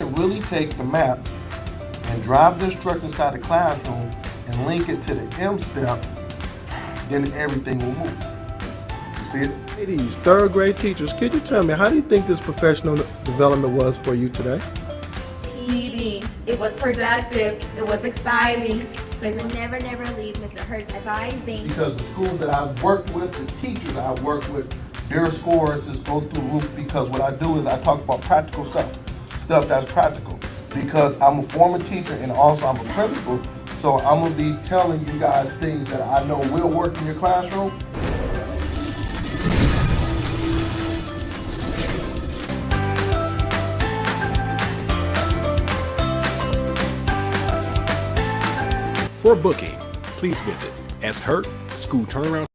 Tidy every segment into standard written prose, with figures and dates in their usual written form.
can really take the map and drive the instructor inside the classroom and link it to the M step, then everything will move. You see it? Ladies, third grade teachers, could you tell me, how do you think this professional development was for you today? PD. It was productive. It was exciting. They will never leave Mr. Hurt's advising. Because the schools that I've worked with, the teachers I've worked with, their scores just go through the roof, because what I do is I talk about practical stuff that's practical. Because I'm a former teacher and also I'm a principal, so I'm gonna be telling you guys things that I know will work in your classroom. For booking, please visit Hurt School Turnaround.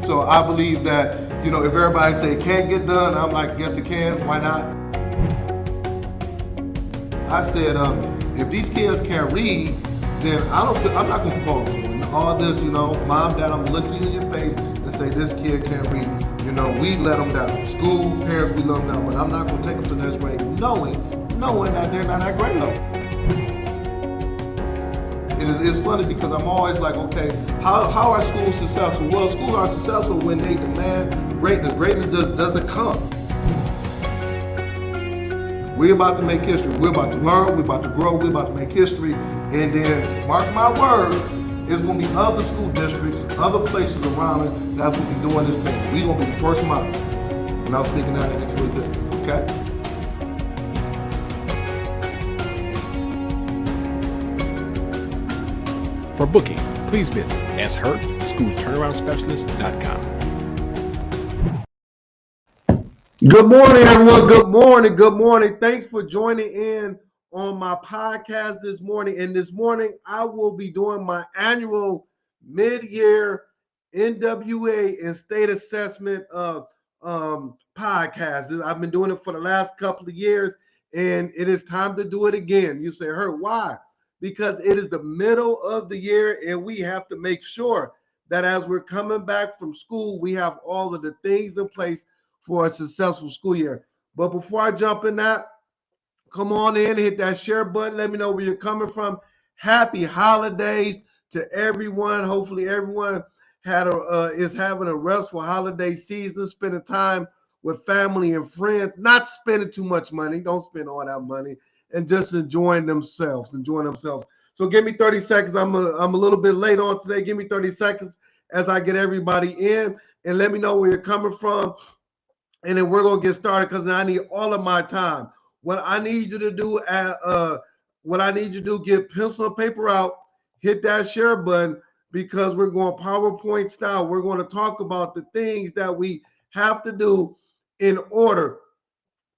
So I believe that, if everybody say it can't get done, I'm like, yes it can, why not? I said, if these kids can't read, then I'm not gonna call them. All this, mom, dad, I'm gonna look you in your face and say this kid can't read. We let them down. School, parents, we let them down, but I'm not gonna take them to the next grade knowing that they're not at grade level. It's funny because I'm always like, okay, how are schools successful? Well, schools are successful when they demand greatness. Greatness doesn't come. We're about to make history. We're about to learn. We're about to grow. We're about to make history. And then, mark my words, it's going to be other school districts, other places around it that's going to be doing this thing. We're going to be the first model. And I'm speaking that into existence, okay? For booking, please visit SHurtSchoolTurnaroundSpecialist.com. Good morning, everyone. Good morning. Good morning. Thanks for joining in on my podcast this morning. And this morning, I will be doing my annual mid-year NWA and state assessment podcast. I've been doing it for the last couple of years, and it is time to do it again. You say, Hurt, why? Because it is the middle of the year, and we have to make sure that as we're coming back from school, we have all of the things in place for a successful school year. But before I jump in that, come on in, hit that share button. Let me know where you're coming from. Happy holidays to everyone. Hopefully everyone is having a restful holiday season, spending time with family and friends, not spending too much money. Don't spend all that money. And just enjoying themselves. So give me 30 seconds. I'm a little bit late on today. Give me 30 seconds as I get everybody in, and let me know where you're coming from. And then we're gonna get started because I need all of my time. What I need you to do, get pencil and paper out, hit that share button, because we're going PowerPoint style. We're going to talk about the things that we have to do in order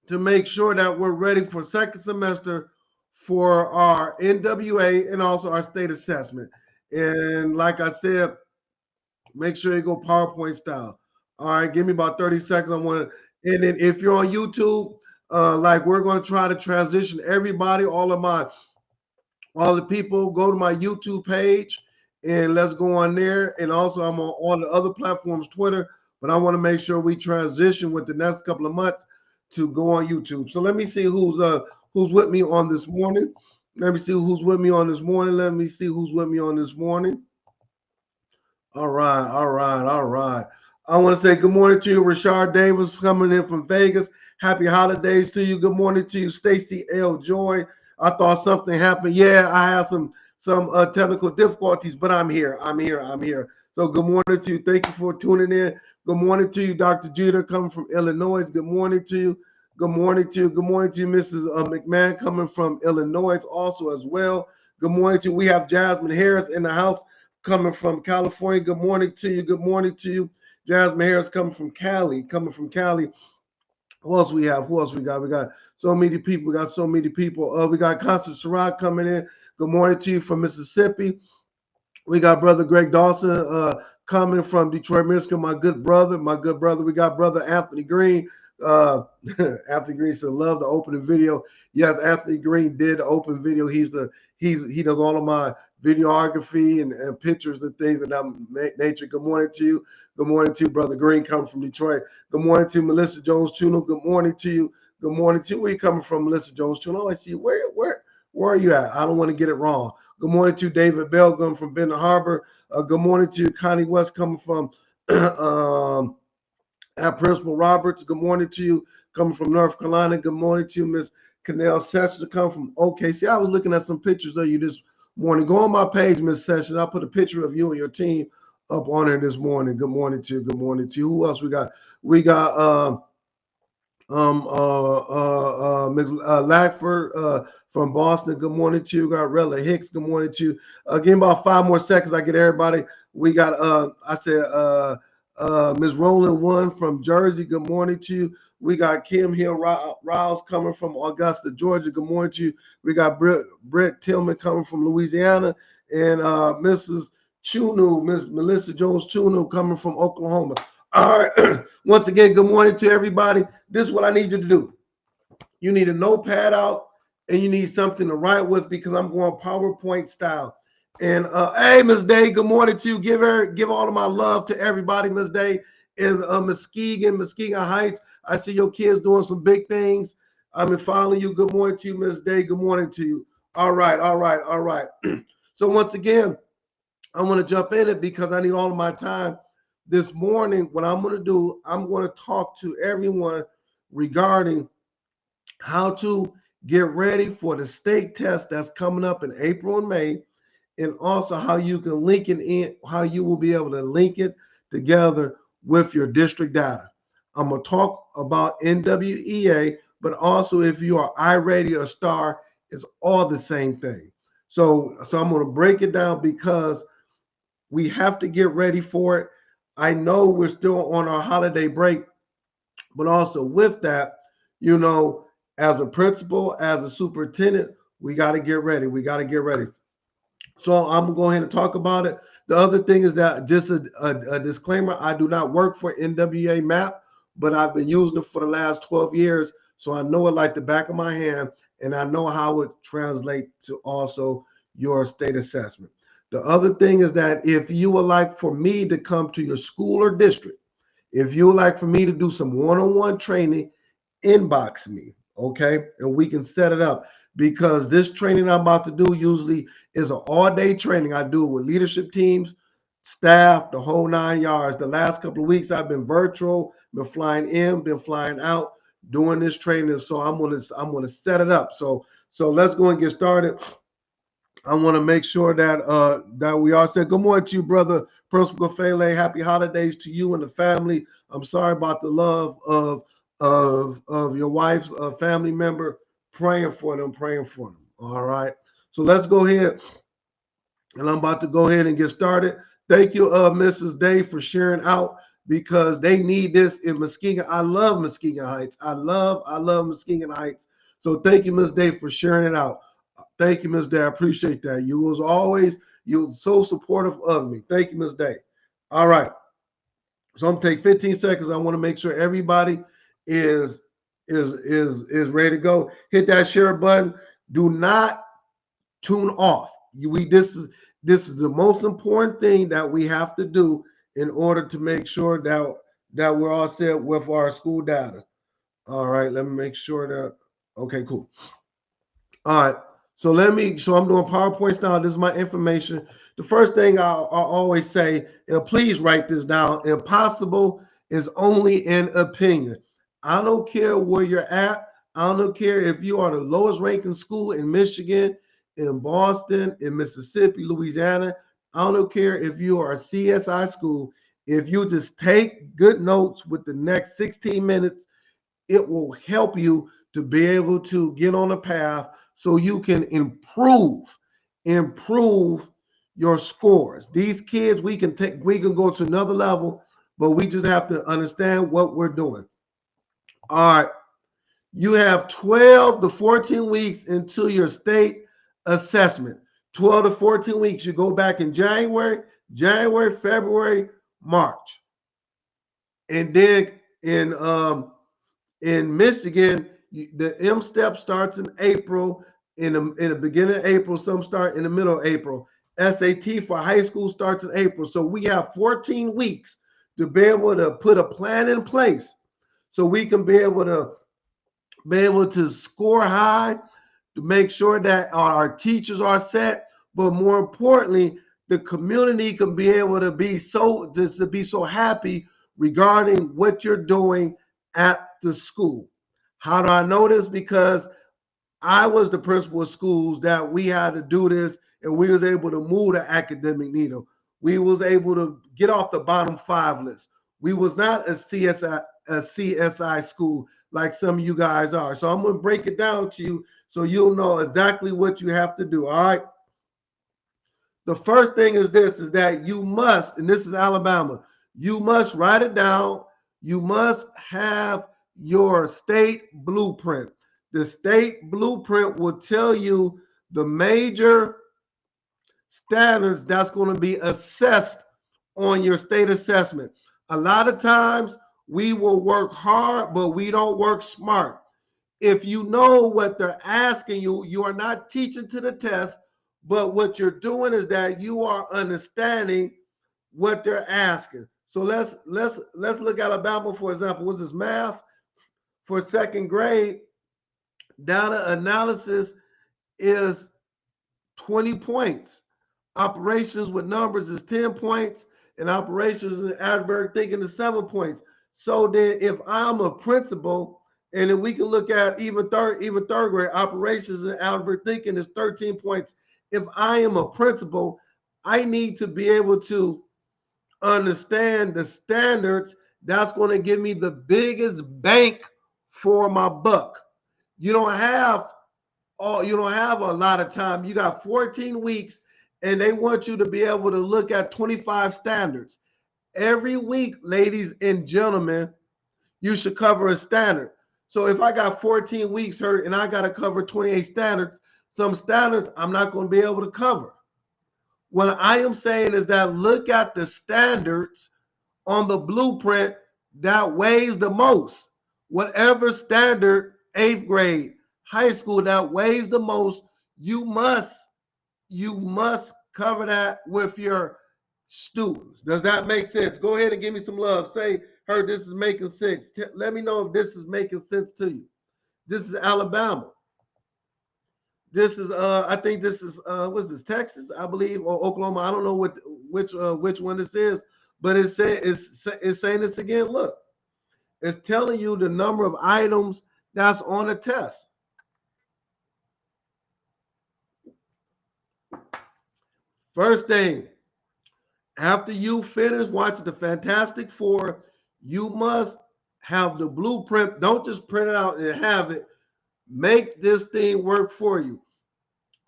to make sure that we're ready for second semester for our NWA and also our state assessment. And like I said, make sure you go PowerPoint style. All right, give me about 30 seconds. And then if you're on YouTube, we're going to try to transition everybody, all the people, go to my YouTube page and let's go on there. And also I'm on all the other platforms, Twitter, but I want to make sure we transition with the next couple of months to go on YouTube. So let me see who's with me on this morning. All right. I want to say good morning to you, Rashard Davis, coming in from Vegas. Happy holidays to you. Good morning to you, Stacy L. Joy. I thought something happened. Yeah, I have some technical difficulties, but I'm here. So good morning to you. Thank you for tuning in. Good morning to you, Dr. Jeter, coming from Illinois. Good morning to you. Good morning to you, Mrs. McMahon, coming from Illinois also as well. Good morning to you. We have Jasmine Harris in the house coming from California. Good morning to you. Jasmine Harris coming from Cali. Who else we got? We got so many people. We got Constance Surratt coming in. Good morning to you from Mississippi. We got Brother Greg Dawson coming from Detroit, Michigan. My good brother. We got Brother Anthony Green. Anthony Green said, "Love the opening video." Yes, Anthony Green did the open video. He does all of my videography and pictures and things of that nature. Good morning to you. Good morning to you, Brother Green, coming from Detroit. Good morning to Melissa Jones Chuno. Good morning to you. Good morning to you. Where you coming from, Melissa Jones Chuno? I see you. Where are you at? I don't want to get it wrong. Good morning to David Belgum from Benton Harbor. Good morning to you, Connie West, coming from at Principal Roberts. Good morning to you, coming from North Carolina. Good morning to you, Miss Canel Sessions, coming from OKC. I was looking at some pictures of you this morning. Go on my page, Miss Sessions. I'll put a picture of you and your team up on there this morning. Good morning to you. Good morning to you. Who else we got? We got Ms. Lackford from Boston. Good morning to you. We got Rella Hicks. Good morning to you. Give me about 5 more seconds. I get everybody. We got Ms. Roland One from Jersey. Good morning to you. We got Kim Hill Rouse coming from Augusta, Georgia. Good morning to you. We got Brett Tillman coming from Louisiana, and Mrs. Chunu, Miss Melissa Jones Chunu coming from Oklahoma. All right. Once again, good morning to everybody. This is what I need you to do. You need a notepad out and you need something to write with because I'm going PowerPoint style. And hey, Miss Day, good morning to you. Give all of my love to everybody, Miss Day, in Muskegon Heights. I see your kids doing some big things. I've been following you. Good morning to you, Miss Day. Good morning to you. All right. So once again, I want to jump in it because I need all of my time. This morning, what I'm going to do, I'm going to talk to everyone regarding how to get ready for the state test that's coming up in April and May, and also how you can link it in, how you will be able to link it together with your district data. I'm going to talk about NWEA, but also if you are iRadio or Star, it's all the same thing. So I'm going to break it down because we have to get ready for it. I know we're still on our holiday break, but also with that, as a principal, as a superintendent, we got to get ready. So I'm going to go ahead and talk about it. The other thing is that just a disclaimer, I do not work for NWA MAP, but I've been using it for the last 12 years. So I know it like the back of my hand, and I know how it translates to also your state assessment. The other thing is that if you would like for me to come to your school or district, if you would like for me to do some one-on-one training, inbox me, okay? And we can set it up because this training I'm about to do usually is an all-day training. I do it with leadership teams, staff, the whole 9 yards. The last couple of weeks I've been virtual, been flying in, been flying out, doing this training. So I'm gonna set it up. So let's go and get started. I want to make sure that we all said good morning to you, brother Principal Fele. Happy holidays to you and the family. I'm sorry about the love of your wife's family member. Praying for them. All right. So let's go ahead, and I'm about to go ahead and get started. Thank you, Mrs. Day, for sharing out because they need this in Muskegon. I love Muskegon Heights. I love Muskegon Heights. So thank you, Ms. Day, for sharing it out. Thank you, Ms. Day. I appreciate that. You were so supportive of me. Thank you, Ms. Day. All right. So I'm gonna take 15 seconds. I want to make sure everybody is ready to go. Hit that share button. Do not tune off. This is the most important thing that we have to do in order to make sure that we're all set with our school data. All right. Let me make sure that. Okay. Cool. All right. So I'm doing PowerPoint style. This is my information. The first thing I'll always say, and please write this down, impossible is only an opinion. I don't care where you're at. I don't care if you are the lowest ranking school in Michigan, in Boston, in Mississippi, Louisiana. I don't care if you are a CSI school. If you just take good notes with the next 16 minutes, it will help you to be able to get on a path so you can improve your scores. These kids, we can go to another level, but we just have to understand what we're doing. All right. You have 12 to 14 weeks until your state assessment. 12 to 14 weeks. You go back in January, February, March. And then in Michigan, the M step starts in April, in the beginning of April. Some start in the middle of April. SAT for high school starts in April. So we have 14 weeks to be able to put a plan in place so we can be able to score high, to make sure that our teachers are set, but more importantly, the community can be able to be so happy regarding what you're doing at the school. How do I know this? Because I was the principal of schools that we had to do this, and we was able to move the academic needle. We was able to get off the bottom 5 list. We was not a CSI school like some of you guys are. So I'm going to break it down to you so you'll know exactly what you have to do. All right. The first thing is this, is that you must, and this is Alabama, you must write it down. You must have your state blueprint. The state blueprint will tell you the major standards that's going to be assessed on your state assessment. A lot of times we will work hard, but we don't work smart. If you know what they're asking you, you are not teaching to the test, but what you're doing is that you are understanding what they're asking. So let's look at Alabama, for example. What's this? Math for second grade. Data analysis is 20 points. Operations with numbers is 10 points, and operations in algebraic thinking is 7 points. So then if I'm a principal, and then we can look at even third grade, operations and algebra thinking is 13 points. If I am a principal, I need to be able to understand the standards that's going to give me the biggest bank for my buck. You don't have a lot of time. You got 14 weeks, and they want you to be able to look at 25 standards. Every week, ladies and gentlemen, you should cover a standard. So if I got 14 weeks hurt and I got to cover 28 standards, some standards I'm not going to be able to cover. What I am saying is that look at the standards on the blueprint that weighs the most. Whatever standard, 8th grade, high school, that weighs the most, you must cover that with your students. Does that make sense? Go ahead and give me some love. Say, "Heard this is making sense." Let me know if this is making sense to you. This is Alabama. This is I think this is what's this, Texas, I believe, or Oklahoma. I don't know which one this is, but it's saying this again. Look, it's telling you the number of items that's on the test. First thing, after you finish watching the Fantastic Four, you must have the blueprint. Don't just print it out and have it. Make this thing work for you.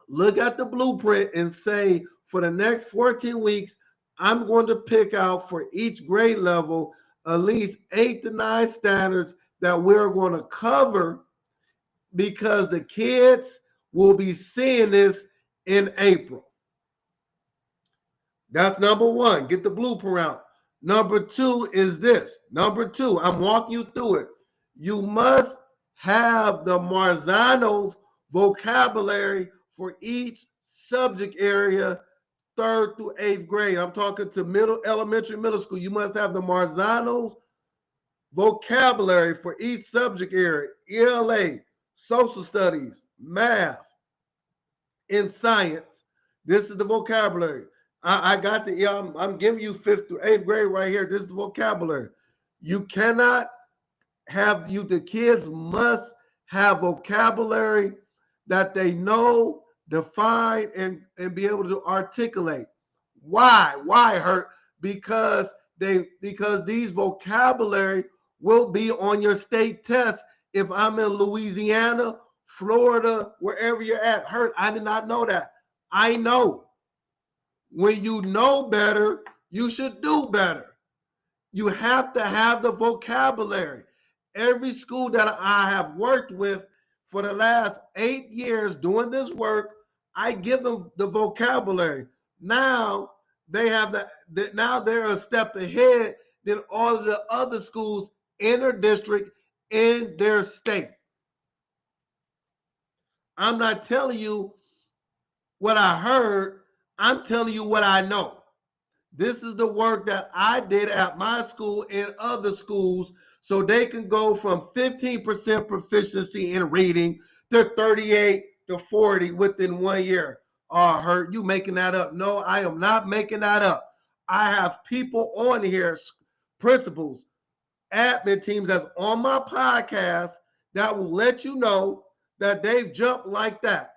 Look at the blueprint and say, for the next 14 weeks, I'm going to pick out for each grade level at least 8 to 9 standards that we're going to cover, because the kids will be seeing this in April. That's number one. Get the blueprint out. Number two is this. Number two, I'm walking you through it. You must have the Marzano's vocabulary for each subject area, 3rd through 8th grade. I'm talking to elementary, middle school. You must have the Marzano's vocabulary for each subject area: ELA, social studies, math, and science. This is the vocabulary. I got the, I'm giving you 5th through 8th grade right here. This is the vocabulary. You cannot the kids must have vocabulary that they know, define, and be able to articulate. Why? Why, Hurt? Because these vocabulary will be on your state test. If I'm in Louisiana, Florida, wherever you're at, Hurt, I did not know that. I know. When you know better, you should do better. You have to have the vocabulary. Every school that I have worked with for the last 8 years doing this work, I give them the vocabulary. Now they have now they're a step ahead than all of the other schools in their district, in their state. I'm not telling you what I heard. I'm telling you what I know. This is the work that I did at my school and other schools so they can go from 15% proficiency in reading to 38 to 40 within 1 year. Oh, Hurt, you making that up? No, I am not making that up. I have people on here, principals, admin teams that's on my podcast that will let you know that they've jumped like that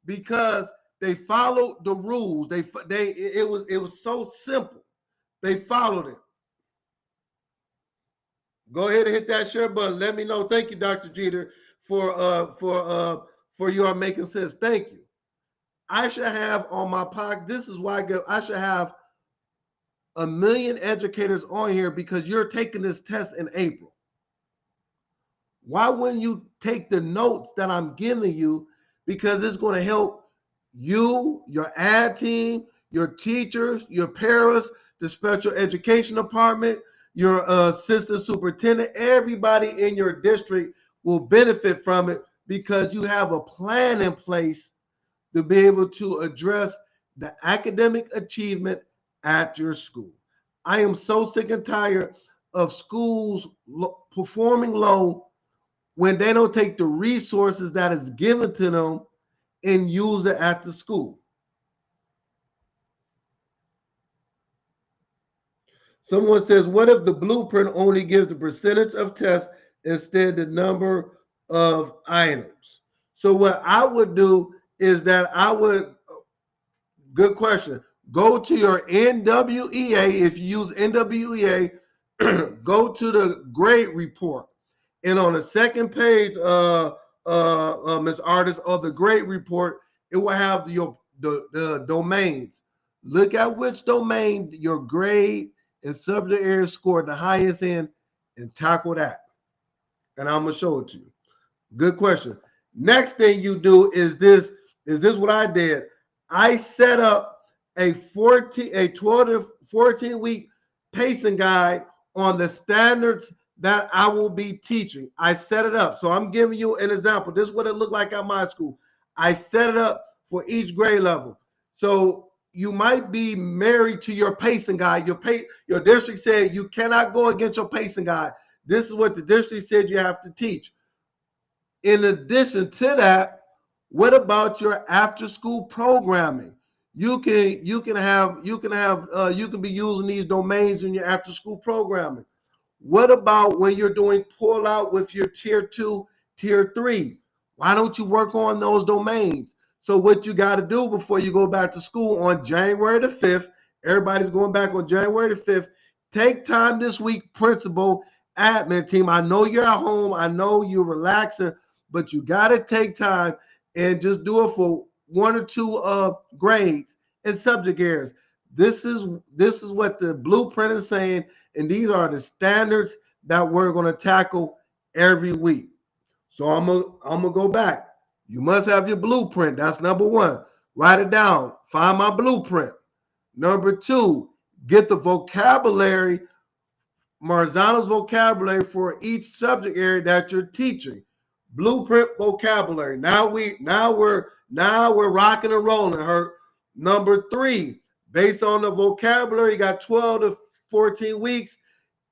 because they followed the rules. It was so simple. They followed it. Go ahead and hit that share button. Let me know. Thank you, Dr. Jeter, for you are making sense. Thank you. I should have on my podcast. This is why I should have 1,000,000 educators on here because you're taking this test in April. Why wouldn't you take the notes that I'm giving you? Because it's going to help you, your ad team, your teachers, your parents, the special education department, your assistant superintendent, everybody in your district will benefit from it because you have a plan in place to be able to address the academic achievement at your school. I am so sick and tired of schools performing low when they don't take the resources that is given to them and use it at the school. Someone says, what if the blueprint only gives the percentage of tests instead the number of items? So what I would do is that good question. Go to your NWEA. If you use NWEA, go to the grade report. And on the second page, Ms. Artist, of the grade report, it will have the domains. Look at which domain your grade and subject area scored the highest in and tackle that. And I'm going to show it to you. Good question. Next thing you do is this what I did. I set up a 12 to 14 week pacing guide on the standards that I will be teaching. I set it up. So I'm giving you an example. This is what it looked like at my school. I set it up for each grade level. So you might be married to your pacing guide. Your district said you cannot go against your pacing guide. This is what the district said you have to teach. In addition to that, what about your after school programming? You can be using these domains in your after school programming. What about when you're doing pull out with your tier 2, tier 3? Why don't you work on those domains? So what you got to do before you go back to school on January the 5th, everybody's going back on January the 5th, take time this week, principal, admin team. I know you're at home. I know you're relaxing, but you got to take time and just do it for 1 or 2 grades and subject areas. This is what the blueprint is saying, and these are the standards that we're going to tackle every week. So I'm gonna go back. You must have your blueprint. That's number 1. Write it down. Find my blueprint. Number 2, get the vocabulary, Marzano's vocabulary for each subject area that you're teaching. Blueprint vocabulary. Now we're rocking and rolling. Her number 3, based on the vocabulary, you got 12 to 14 weeks.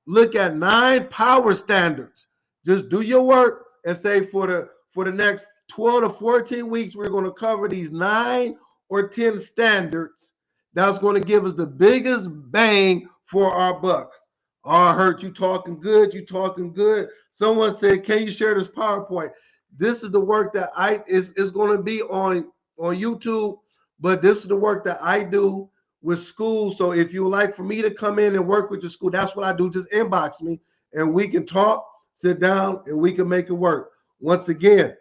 Look at 9 power standards. Just do your work and say for the next 12 to 14 weeks, we're going to cover these 9 or 10 standards. That's going to give us the biggest bang for our buck. I heard you talking good. You talking good. Someone said, can you share this PowerPoint? This is the work that is going to be on YouTube, but this is the work that I do with schools. So if you would like for me to come in and work with your school, that's what I do. Just inbox me and we can talk, sit down, and we can make it work. Once again,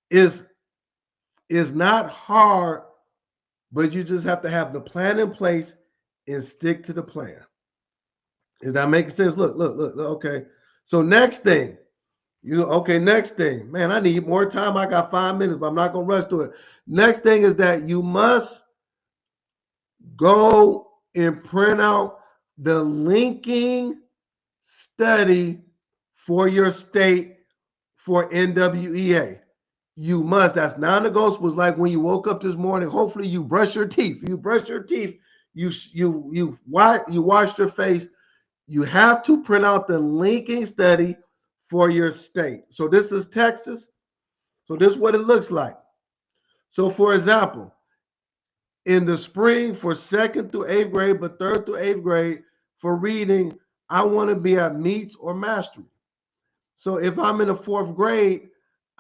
it's not hard, but you just have to have the plan in place and stick to the plan. Is that making sense? Look, okay. So next thing, next thing. Man, I need more time. I got 5 minutes, but I'm not going to rush to it. Next thing is that you must go and print out the linking study for your state for NWEA. You must. That's non-negotiable. It's like when you woke up this morning. Hopefully, you brush your teeth. You brush your teeth. You washed your face. You have to print out the linking study for your state. So this is Texas. So this is what it looks like. So for example, in the spring for 2nd through 8th grade, but 3rd through 8th grade for reading, I want to be at meets or mastery. So if I'm in the 4th grade,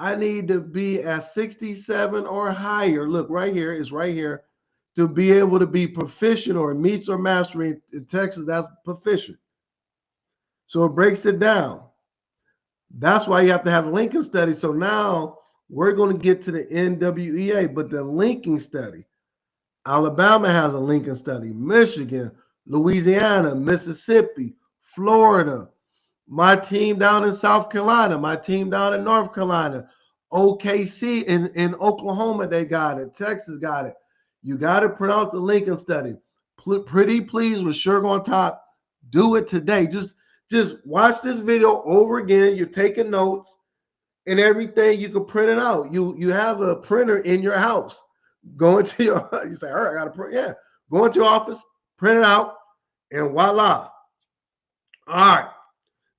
I need to be at 67 or higher. Look, right here, it's right here, to be able to be proficient or meets or mastery. In Texas, that's proficient. So it breaks it down. That's why you have to have a linking study. So now we're going to get to the NWEA, but the linking study. Alabama has a linking study, Michigan, Louisiana, Mississippi, Florida, my team down in South Carolina, my team down in North Carolina, OKC in Oklahoma, they got it. Texas got it. You got to pronounce the linking study. Pretty please with Sugar on top. Do it today. Just watch this video over again. You're taking notes and everything. You can print it out. You have a printer in your house. Go into your, you say, all right, I got to print. Yeah. Go into your office, print it out, and voila. All right.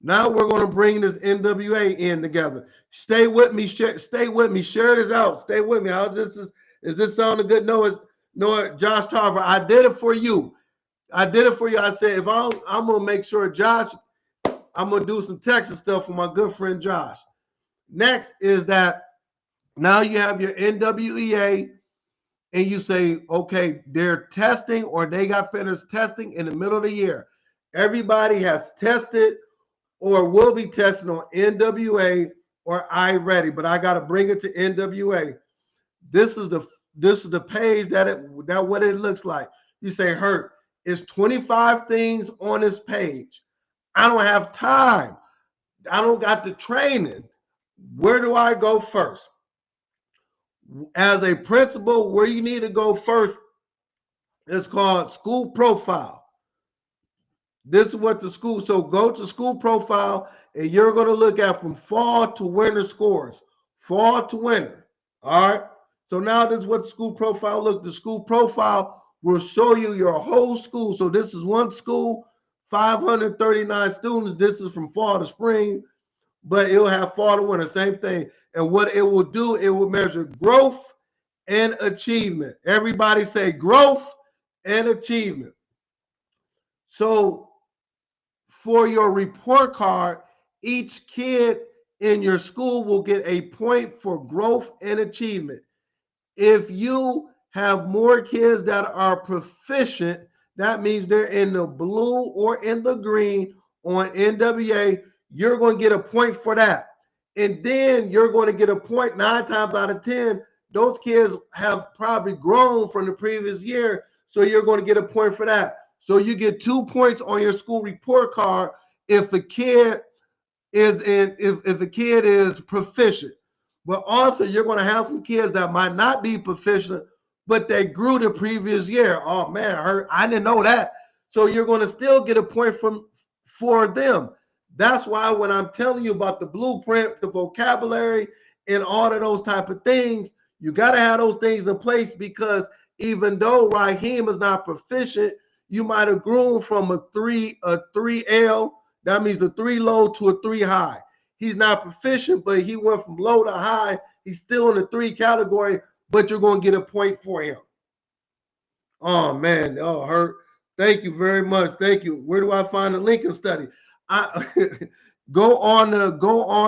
Now we're going to bring this NWA in together. Stay with me. Stay with me. Share this out. Stay with me. Is this sounding good? No, Josh Tarver, I did it for you. I did it for you. I said, if I'm going to make sure Josh, I'm going to do some Texas stuff for my good friend Josh. Next is that now you have your NWEA and you say, okay, they're testing or they got finished testing in the middle of the year. Everybody has tested or will be testing on NWA or iReady, but I got to bring it to NWA. This is the page that what it looks like. You say, Hurt, it's 25 things on this page. I don't have time. I don't got the training. Where do I go first? As a principal, where you need to go first is called school profile. This is what the school, so go to school profile and you're going to look at from fall to winter scores. Fall to winter. All right. So now this is what school profile looks. The school profile will show you your whole school. So this is one school, 539 students. This is from fall to spring, but it'll have fall to winter, same thing. And what it will do, it will measure growth and achievement. Everybody say growth and achievement. So for your report card, each kid in your school will get a point for growth and achievement. If you have more kids that are proficient, that means they're in the blue or in the green on NWA, you're going to get a point for that. And then you're going to get a point 9 times out of 10. Those kids have probably grown from the previous year, so you're going to get a point for that. So you get 2 points on your school report card if a kid is if a kid is proficient. But also you're going to have some kids that might not be proficient, but they grew the previous year. Oh man, I didn't know that. So you're going to still get a point for them. That's why when I'm telling you about the blueprint, the vocabulary, and all of those type of things, you got to have those things in place, because even though Raheem is not proficient, you might have grown from a 3L, that means a 3 low to a 3 high. He's not proficient, but he went from low to high. He's still in the 3 category, but you're going to get a point for him. Oh man, oh Hurt. Thank you very much. Thank you. Where do I find the Lincoln study? Go on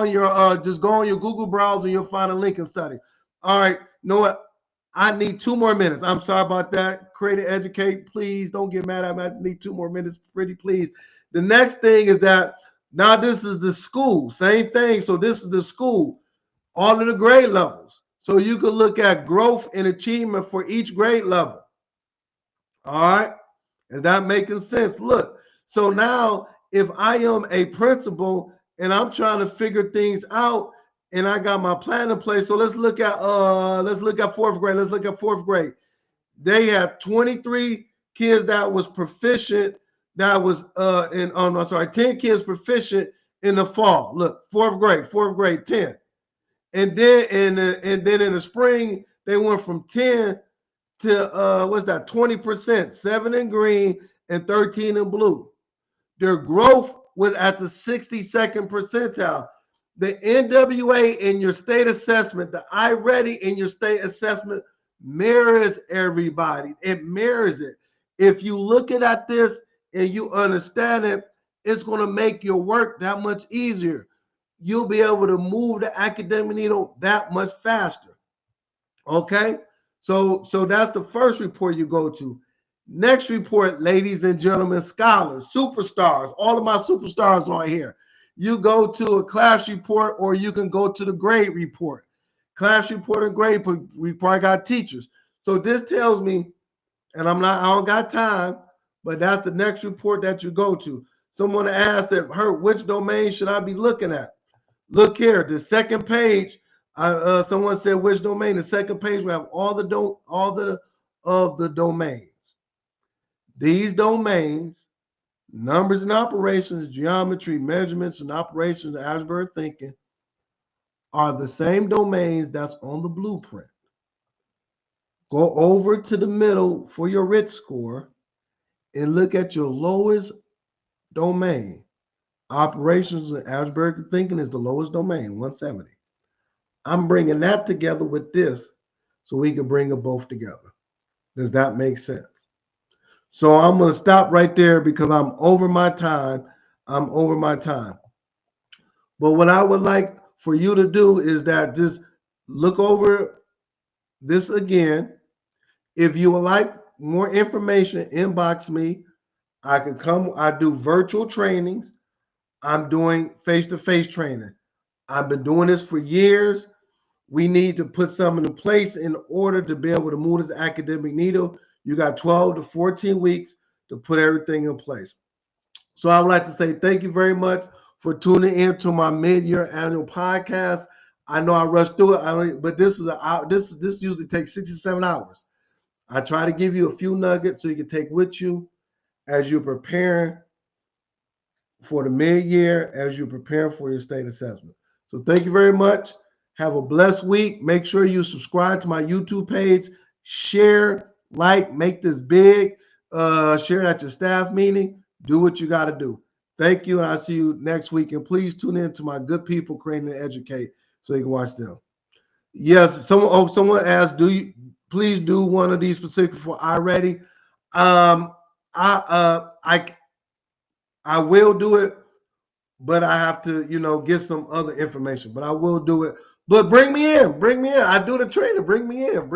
your Google browser, you'll find a Lincoln study. All right, you know what? I need 2 more minutes. I'm sorry about that. Create and educate, please don't get mad at me. I just need 2 more minutes, pretty please. The next thing is that now this is the school, same thing. So this is the school, all of the grade levels. So you can look at growth and achievement for each grade level. All right, is that making sense? Look, so now if I am a principal and I'm trying to figure things out and I got my plan in place, so let's look at 4th grade. Let's look at 4th grade. They had 23 kids that was proficient. That was 10 kids proficient in the fall. Look, 4th grade, 10. And then in the spring, they went from 10 to what's that, 20%, 7 in green and 13 in blue. Their growth was at the 62nd percentile. The NWA in your state assessment, the iReady in your state assessment mirrors everybody. It mirrors it. If you look at this and you understand it, it's going to make your work that much easier. You'll be able to move the academic needle that much faster. Okay? So that's the first report you go to. Next report, ladies and gentlemen, scholars, superstars, all of my superstars are here. You go to a class report or you can go to the grade report. Class report and grade report, I got teachers. So this tells me, and I don't got time, but that's the next report that you go to. Someone asked which domain should I be looking at? Look here, the second page. Someone said which domain. The second page will have all the domains. These domains, numbers and operations, geometry, measurements and operations, algebra thinking, are the same domains that's on the blueprint. Go over to the middle for your RIT score and look at your lowest domain. Operations and algebraic thinking is the lowest domain, 170. I'm bringing that together with this so we can bring them both together. Does that make sense? So I'm going to stop right there because I'm over my time. But what I would like for you to do is that just look over this again. If you would like more information, inbox me. I can come. I do virtual trainings. I'm doing face-to-face training. I've been doing this for years. We need to put something in place in order to be able to move this academic needle. You got 12 to 14 weeks to put everything in place. So I would like to say thank you very much for tuning in to my mid-year annual podcast. I know I rushed through it, but this usually takes 67 hours. I try to give you a few nuggets so you can take with you as you're preparing for the mid-year, as you're preparing for your state assessment. So thank you very much. Have a blessed week. Make sure you subscribe to my YouTube page. Share, like, make this big. Share it at your staff meeting. Do what you got to do. Thank you, and I'll see you next week. And please tune in to my good people, Create and Educate, so you can watch them. Yes, someone asked, please do one of these specific for iReady? I will do it, but I have to, get some other information. But I will do it. But bring me in. I do the training. Bring me in.